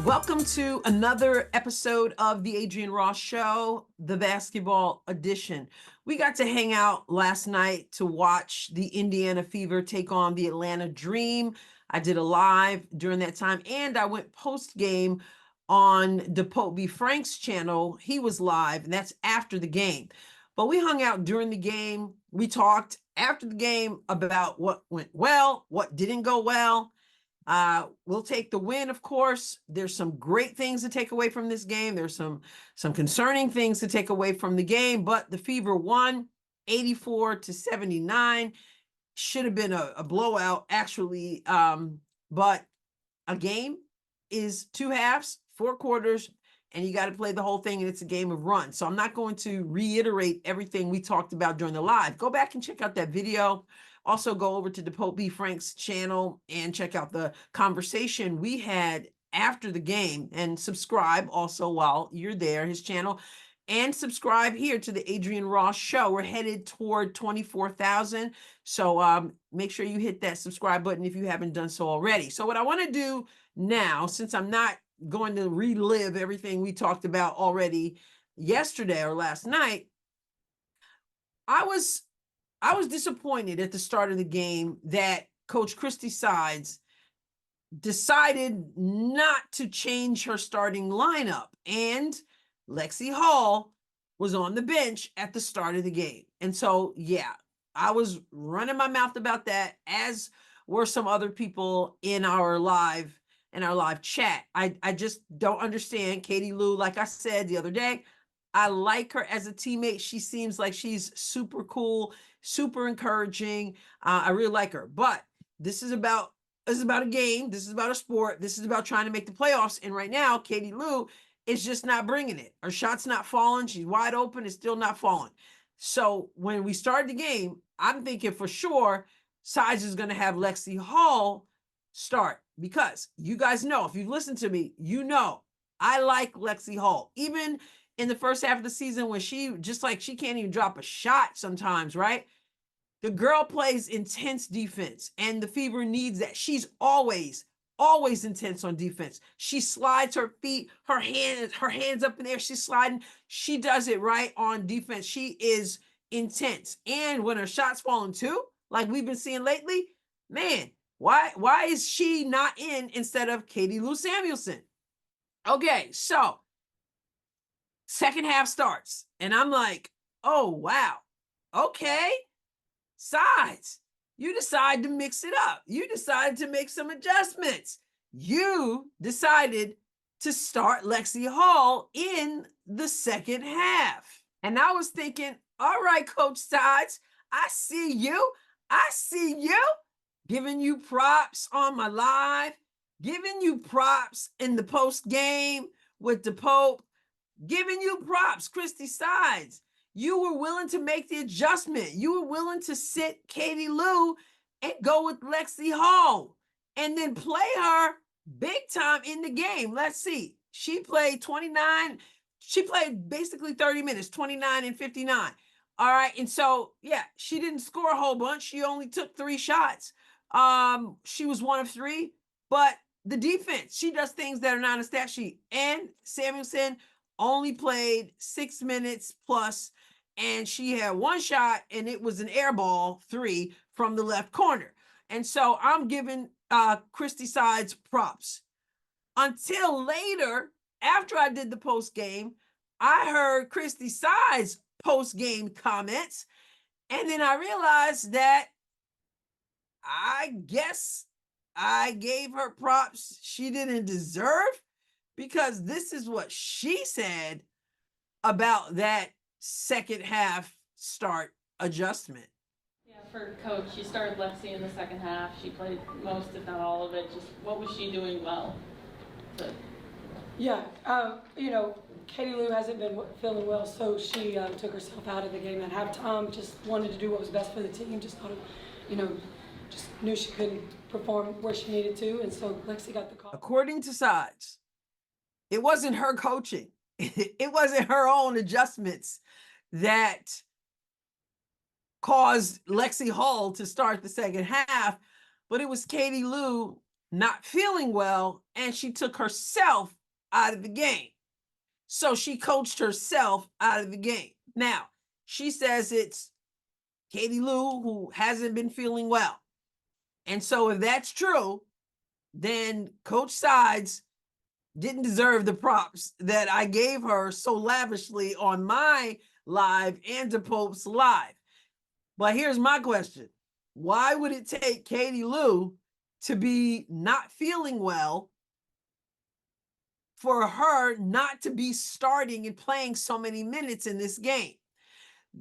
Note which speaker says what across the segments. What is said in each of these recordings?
Speaker 1: Welcome to another episode of the Adrienne Ross Show, the basketball edition. We got to hang out last night to watch the Indiana Fever take on the Atlanta Dream. I did a live during that time, and I went post game on DePope B. Frank's channel. He was live, and that's after the game. But we hung out during the game. We talked after the game about what went well, what didn't go well. We'll take the win, of course. There's some great things to take away from this game. There's some concerning things to take away from the game, but the Fever won 84-79. Should have been a blowout, actually. But a game is 2 halves, 4 quarters, and you got to play the whole thing, and it's a game of runs. So I'm not going to reiterate everything we talked about during the live. Go back and check out that video. Also, go over to DePope B. Frank's channel and check out the conversation we had after the game, and subscribe also while you're there, his channel, and subscribe here to the Adrienne Ross Show. We're headed toward 24,000. So make sure you hit that subscribe button if you haven't done so already. So what I want to do now, since I'm not going to relive everything we talked about already yesterday or last night, I was disappointed at the start of the game that Coach Christie Sides decided not to change her starting lineup, and Lexi Hall was on the bench at the start of the game. And so, yeah, I was running my mouth about that, as were some other people in our live chat. I just don't understand Katie Lou. Like I said the other day, I like her as a teammate. She seems like she's super cool, super encouraging. I really like her. But this is about a game. This is about a sport. This is about trying to make the playoffs. And right now, Katie Lou is just not bringing it. Her shot's not falling. She's wide open. It's still not falling. So when we started the game, I'm thinking for sure Sides is going to have Lexi Hall start, because you guys know, if you've listened to me, you know I like Lexi Hall. Even in the first half of the season, when she can't even drop a shot sometimes, right? The girl plays intense defense, and the Fever needs that. She's always intense on defense. She slides her feet, her hands up in the air. She's sliding. She does it right on defense. She is intense. And when her shot's falling too, like we've been seeing lately, man, why is she not in instead of Katie Lou Samuelson? Okay, so second half starts, and I'm like, oh, wow. Okay. Sides, you decide to mix it up. You decided to make some adjustments. You decided to start Lexi Hall in the second half. And I was thinking, all right, Coach Sides, I see you. Giving you props on my live, giving you props in the post game with DePope, giving you props, Christie Sides. You were willing to make the adjustment. You were willing to sit Katie Lou and go with Lexi Hall and then play her big time in the game. Let's see. She played 29. She played basically 30 minutes, 29 and 59. All right. And so, yeah, she didn't score a whole bunch. She only took 3 shots. She was 1 of 3, but the defense, she does things that are not on a stat sheet. And Samuelson only played 6 minutes plus, and she had 1 shot, and it was an air ball 3 from the left corner. And so I'm giving Christie Sides props. Until later, after I did the post game, I heard Christie Sides post game comments, and then I realized that I guess I gave her props she didn't deserve, because this is what she said about that second half start adjustment.
Speaker 2: Yeah, for Coach, she started Lexi in the second half. She played most, if not all of it. Just what was she doing well?
Speaker 3: Yeah, Katie Lou hasn't been feeling well, so she took herself out of the game at halftime. Just wanted to do what was best for the team. Just thought of, just knew she couldn't perform where she needed to, and so Lexi got the call.
Speaker 1: According to Sides, it wasn't her coaching. It wasn't her own adjustments that caused Lexi Hall to start the second half, but it was Katie Lou not feeling well, and she took herself out of the game. So she coached herself out of the game. Now, she says it's Katie Lou who hasn't been feeling well. And so if that's true, then Coach Sides didn't deserve the props that I gave her so lavishly on my live and DePope's live. But here's my question. Why would it take Katie Lou to be not feeling well for her not to be starting and playing so many minutes in this game?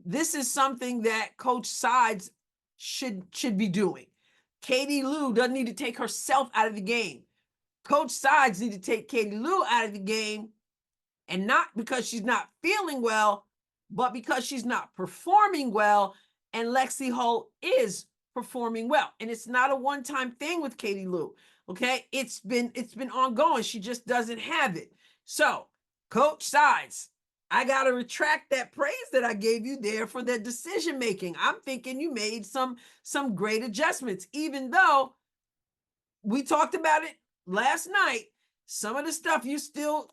Speaker 1: This is something that Coach Sides should be doing. Katie Lou doesn't need to take herself out of the game. Coach Sides need to take Katie Lou out of the game, and not because she's not feeling well, but because she's not performing well, and Lexi Hull is performing well. And it's not a one-time thing with Katie Lou, okay? It's been ongoing. She just doesn't have it. So, Coach Sides, I got to retract that praise that I gave you there for that decision making. I'm thinking you made some great adjustments, even though we talked about it last night. Some of the stuff you're still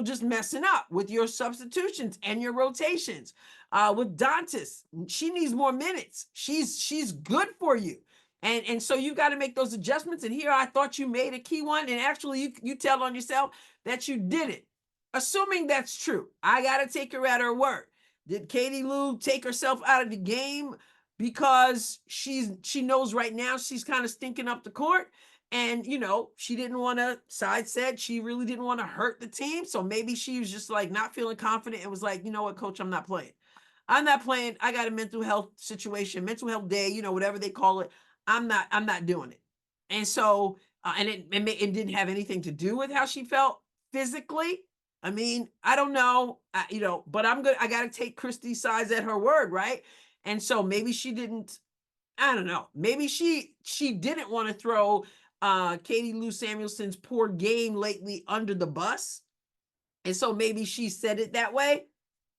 Speaker 1: just messing up with your substitutions and your rotations. With Dantas, she needs more minutes. She's good for you. And so you got to make those adjustments. And here I thought you made a key one, and actually you tell on yourself that you did it. Assuming that's true, I got to take her at her word. Did Katie Lou take herself out of the game because she knows right now she's kind of stinking up the court? And, you know, she didn't want to, Side said she really didn't want to hurt the team. So maybe she was just like not feeling confident and was like, you know what, coach, I'm not playing. I'm not playing. I got a mental health situation, mental health day, you know, whatever they call it. I'm not doing it. And so, and it didn't have anything to do with how she felt physically. I mean, I don't know, you know, but I got to take Christie Sides at her word, right? And so maybe she didn't, I don't know. Maybe she didn't want to throw Katie Lou Samuelson's poor game lately under the bus. And so maybe she said it that way,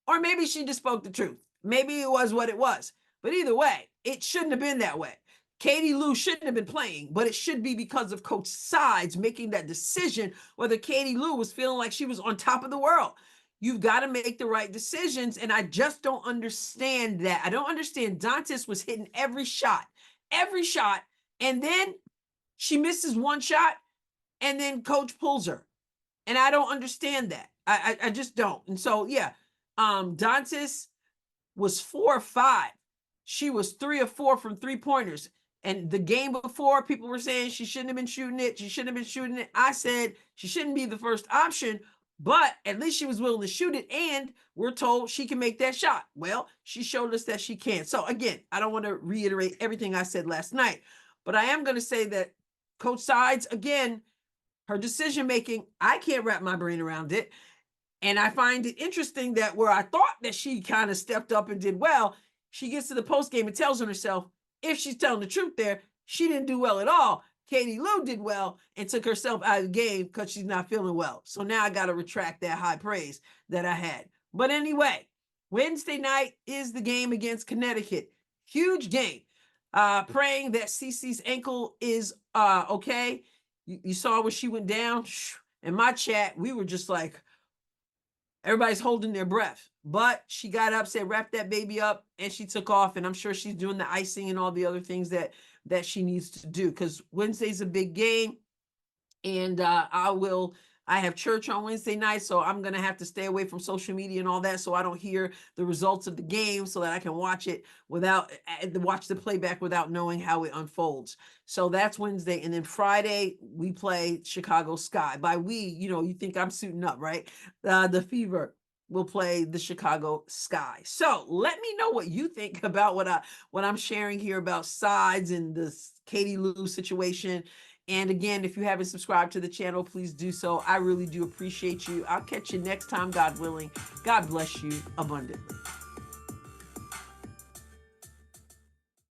Speaker 1: or maybe she just spoke the truth. Maybe it was what it was. But either way, it shouldn't have been that way. Katie Lou shouldn't have been playing, but it should be because of Coach Sides making that decision whether Katie Lou was feeling like she was on top of the world. You've got to make the right decisions, and I just don't understand that. I don't understand. Dantas was hitting every shot, and then she misses one shot, and then coach pulls her. And I don't understand that. I just don't. And so, yeah, Dantas was 4 or 5. She was 3 or 4 from 3-pointers. And the game before, people were saying she shouldn't have been shooting it. She shouldn't have been shooting it. I said she shouldn't be the first option, but at least she was willing to shoot it, and we're told she can make that shot. Well, she showed us that she can. So again, I don't want to reiterate everything I said last night, but I am going to say that Coach Sides, again, her decision-making, I can't wrap my brain around it. And I find it interesting that where I thought that she kind of stepped up and did well, she gets to the postgame and tells on herself, if she's telling the truth there, she didn't do well at all. Katie Lou did well and took herself out of the game because she's not feeling well. So now I got to retract that high praise that I had. But anyway, Wednesday night is the game against Connecticut. Huge game. Praying that Cece's ankle is okay. You saw where she went down. In my chat, we were just like, everybody's holding their breath. But she got up, said, wrap that baby up, and she took off. And I'm sure she's doing the icing and all the other things that she needs to do, because Wednesday's a big game. And I have church on Wednesday night, so I'm going to have to stay away from social media and all that, so I don't hear the results of the game, so that I can watch it watch the playback without knowing how it unfolds. So that's Wednesday. And then Friday, we play Chicago Sky. By we, you think I'm suiting up, right? The Fever will play the Chicago Sky. So let me know what you think about what I'm sharing here about Sides and this Katie Lou situation. And again, if you haven't subscribed to the channel, please do so. I really do appreciate you. I'll catch you next time, God willing. God bless you abundantly.